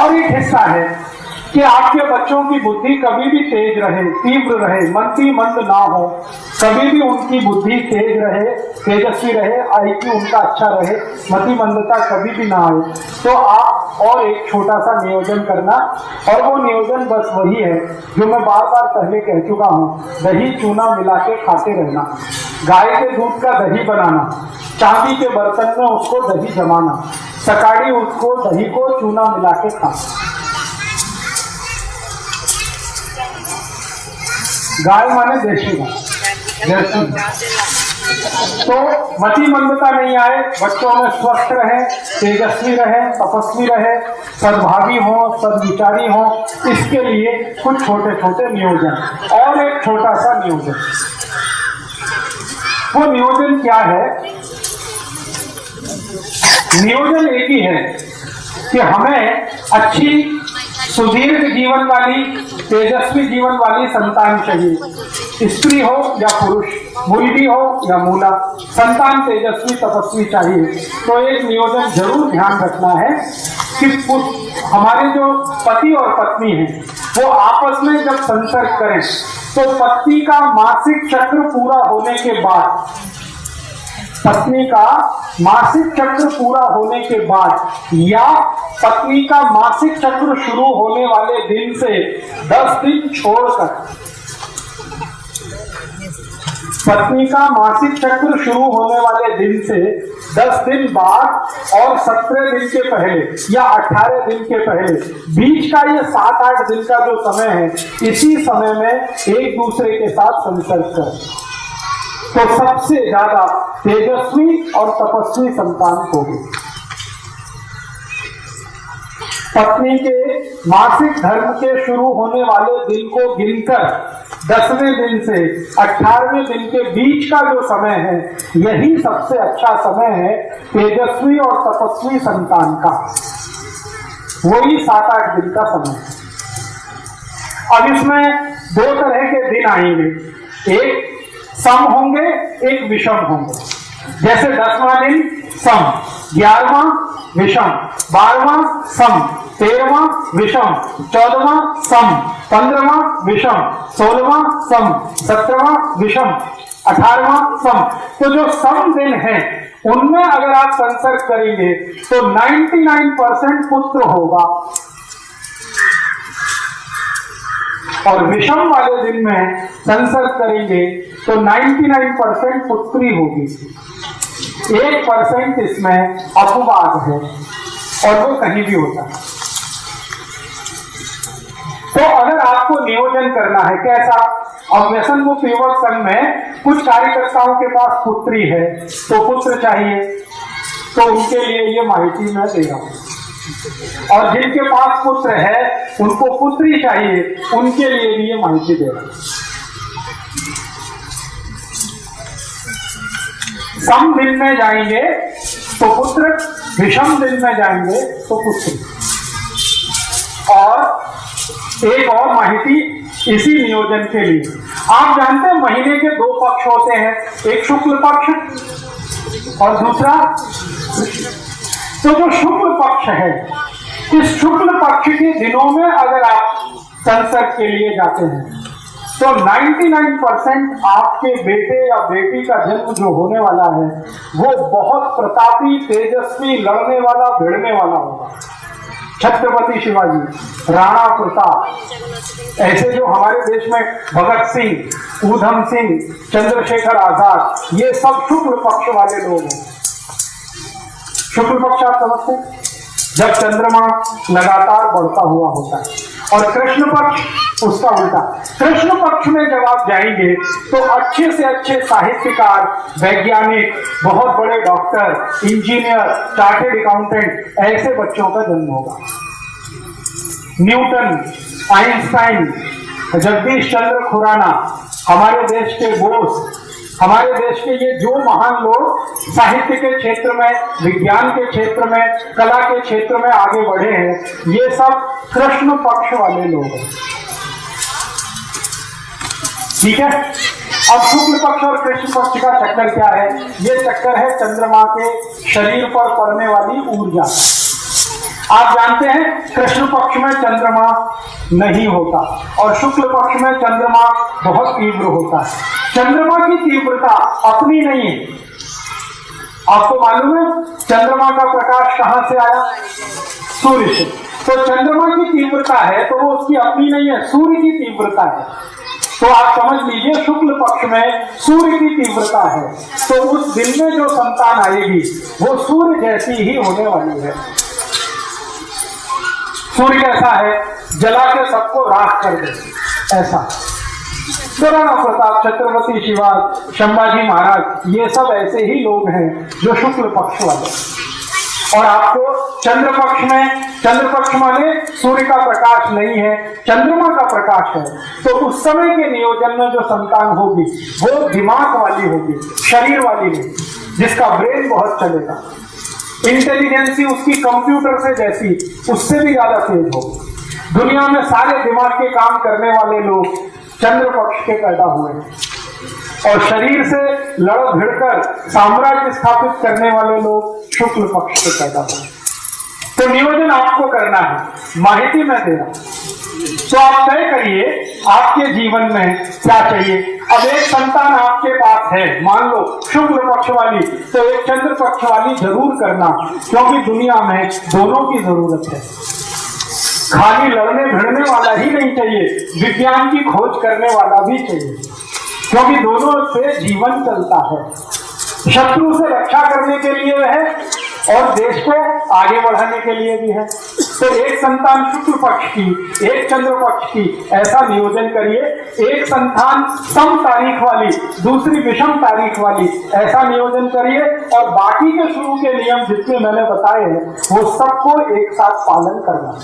और एक हिस्सा है कि आपके बच्चों की बुद्धि कभी भी तेज रहे, तीव्र रहे, मंदी मंद ना हो, कभी भी उनकी बुद्धि तेज रहे, तेजस्वी रहे, IQ उनका अच्छा रहे, मति मंदता कभी भी ना आए। तो आप और एक छोटा सा नियोजन करना, और वो नियोजन बस वही है जो मैं बार बार पहले कह चुका हूँ, दही चूना मिला के खाते रहना, गाय के दूध का दही बनाना, चांदी के बर्तन में उसको दही जमाना, सकाड़ी उसको दही को चूना मिला के खाना। गाय माने देशी गाय। तो मति मंदता नहीं आए, बच्चों में स्वस्थ रहे, तेजस्वी रहे, तपस्वी रहे, सद्भावी हो, सद्विचारी हो, इसके लिए कुछ छोटे छोटे नियोजन। और एक छोटा सा नियोजन, वो नियोजन क्या है? नियोजन एक ही है कि हमें अच्छी सुदीर्घ जीवन वाली, तेजस्वी जीवन वाली संतान चाहिए, स्त्री हो या पुरुष, मूली हो या मूला, संतान तेजस्वी तपस्वी चाहिए। तो एक नियोजन जरूर ध्यान रखना है कि हमारे जो पति और पत्नी हैं वो आपस में जब संसर्ग करें तो पत्नी का मासिक चक्र पूरा होने के बाद, पत्नी का मासिक चक्र पूरा होने के बाद या पत्नी का मासिक चक्र शुरू होने वाले दिन से 10 दिन छोड़कर, पत्नी का मासिक चक्र शुरू होने वाले दिन से 10 दिन बाद और 17 दिन के पहले या 18 दिन के पहले, बीच का ये 7-8 दिन का जो समय है, इसी समय में एक दूसरे के साथ संसर्ग करें तो सबसे ज्यादा तेजस्वी और तपस्वी संतान होगी। पत्नी के मासिक धर्म के शुरू होने वाले दिन को गिनकर 10वें दिन से 18वें दिन के बीच का जो समय है, यही सबसे अच्छा समय है तेजस्वी और तपस्वी संतान का। वही 7-8 दिन का समय है। अब इसमें 2 तरह के दिन आएंगे, एक सम होंगे, एक विषम होंगे। जैसे 10वां दिन सम, 11वां विषम, 12वां सम, 13वां विषम, 14वां सम, 15वां विषम, 16वां सम, 17वां विषम, 18वां सम। तो जो सम दिन है उनमें अगर आप संसर्ग करेंगे तो 99% पुत्र होगा, और विषम वाले दिन में संसर्ग करेंगे तो 99% पुत्री होगी। 1% इसमें अपवाद है और वो कहीं भी होता है। तो अगर आपको नियोजन करना है कैसा, अब व्यसन मुक्त युवक संघ में कुछ कार्यकर्ताओं के पास पुत्री है तो पुत्र चाहिए, तो उनके लिए ये माहिती मैं दे रहा हूं, और जिनके पास पुत्र है उनको पुत्री चाहिए, उनके लिए भी ये माहिती दे रहा हूं। सम दिन में जाएंगे तो पुत्र, विषम दिन में जाएंगे तो पुत्री। और एक और माहिती इसी नियोजन के लिए, आप जानते हैं महीने के 2 पक्ष होते हैं, एक शुक्ल पक्ष और दूसरा, तो जो शुक्ल पक्ष है, इस शुक्ल पक्ष के दिनों में अगर आप संसर्ग के लिए जाते हैं तो 99% आपके बेटे या बेटी का जन्म जो होने वाला है वो बहुत प्रतापी, तेजस्वी, लड़ने वाला, भिड़ने वाला होगा। छत्रपति शिवाजी, राणा प्रताप, ऐसे जो हमारे देश में भगत सिंह, ऊधम सिंह, चंद्रशेखर आजाद, ये सब शुक्ल पक्ष वाले लोग हैं। शुक्ल पक्ष आप समझते हैं, जब चंद्रमा लगातार बढ़ता हुआ होता है, और कृष्ण पक्ष उसका उल्टा। कृष्ण पक्ष में जब आप जाएंगे तो अच्छे से अच्छे साहित्यकार, वैज्ञानिक, बहुत बड़े डॉक्टर, इंजीनियर, चार्टेड अकाउंटेंट, ऐसे बच्चों का जन्म होगा। न्यूटन, आइंस्टाइन, जगदीश चंद्र खुराना, हमारे देश के बोस, हमारे देश के ये जो महान लोग साहित्य के क्षेत्र में, विज्ञान के क्षेत्र में, कला के क्षेत्र में आगे बढ़े हैं, ये सब कृष्ण पक्ष वाले लोग हैं। ठीक है। अब शुक्ल पक्ष और कृष्ण पक्ष का चक्कर क्या है? ये चक्कर है चंद्रमा के शरीर पर पड़ने वाली ऊर्जा। आप जानते हैं कृष्ण पक्ष में चंद्रमा नहीं होता और शुक्ल पक्ष में चंद्रमा बहुत तीव्र होता है। चंद्रमा की तीव्रता अपनी नहीं है। आपको मालूम है चंद्रमा का प्रकाश कहां से आया? सूर्य से। तो चंद्रमा की तीव्रता है तो वो उसकी अपनी नहीं है, सूर्य की तीव्रता है। तो आप समझ लीजिए शुक्ल पक्ष में सूर्य की तीव्रता है, तो उस दिन में जो संतान आएगी वो सूर्य जैसी ही होने वाली है। सूर्य कैसा है? जला के सबको राख कर दे, ऐसा। महाराणा प्रताप, छत्रपति शिवाजी, संभाजी महाराज, ये सब ऐसे ही लोग हैं जो शुक्ल पक्ष वाले। और आपको चंद्र पक्ष माने सूर्य का प्रकाश नहीं है, चंद्रमा का प्रकाश है। तो उस समय के नियोजन में जो संतान होगी वो दिमाग वाली होगी, शरीर वाली नहीं, जिसका ब्रेन बहुत चलेगा, इंटेलिजेंसी उसकी कंप्यूटर से जैसी, उससे भी ज्यादा तेज होगी। दुनिया में सारे दिमाग के काम करने वाले लोग चंद्र पक्ष के पैदा हुए हैं और शरीर से लड़ भिड़कर साम्राज्य स्थापित करने वाले लोग शुक्ल पक्ष के पैदा हुए। तो नियोजन आपको करना है, माहिती मैं दे रहा हूं। तो आप तय करिए आपके जीवन में क्या चाहिए। अब एक संतान आपके पास है, मान लो शुक्ल पक्ष वाली, तो एक चंद्र पक्ष वाली जरूर करना, क्योंकि दुनिया में दोनों की जरूरत है। खाली लड़ने भिड़ने वाला ही नहीं चाहिए, विज्ञान की खोज करने वाला भी चाहिए, क्योंकि दोनों से जीवन चलता है। शत्रु से रक्षा करने के लिए है और देश को आगे बढ़ाने के लिए भी है। तो एक संतान शुक्ल पक्ष की, एक चंद्र पक्ष की, ऐसा नियोजन करिए। एक संतान सम तारीख वाली, दूसरी विषम तारीख वाली, ऐसा नियोजन करिए। और बाकी के शुरू के नियम जितने मैंने बताए हैं वो सबको एक साथ पालन करना।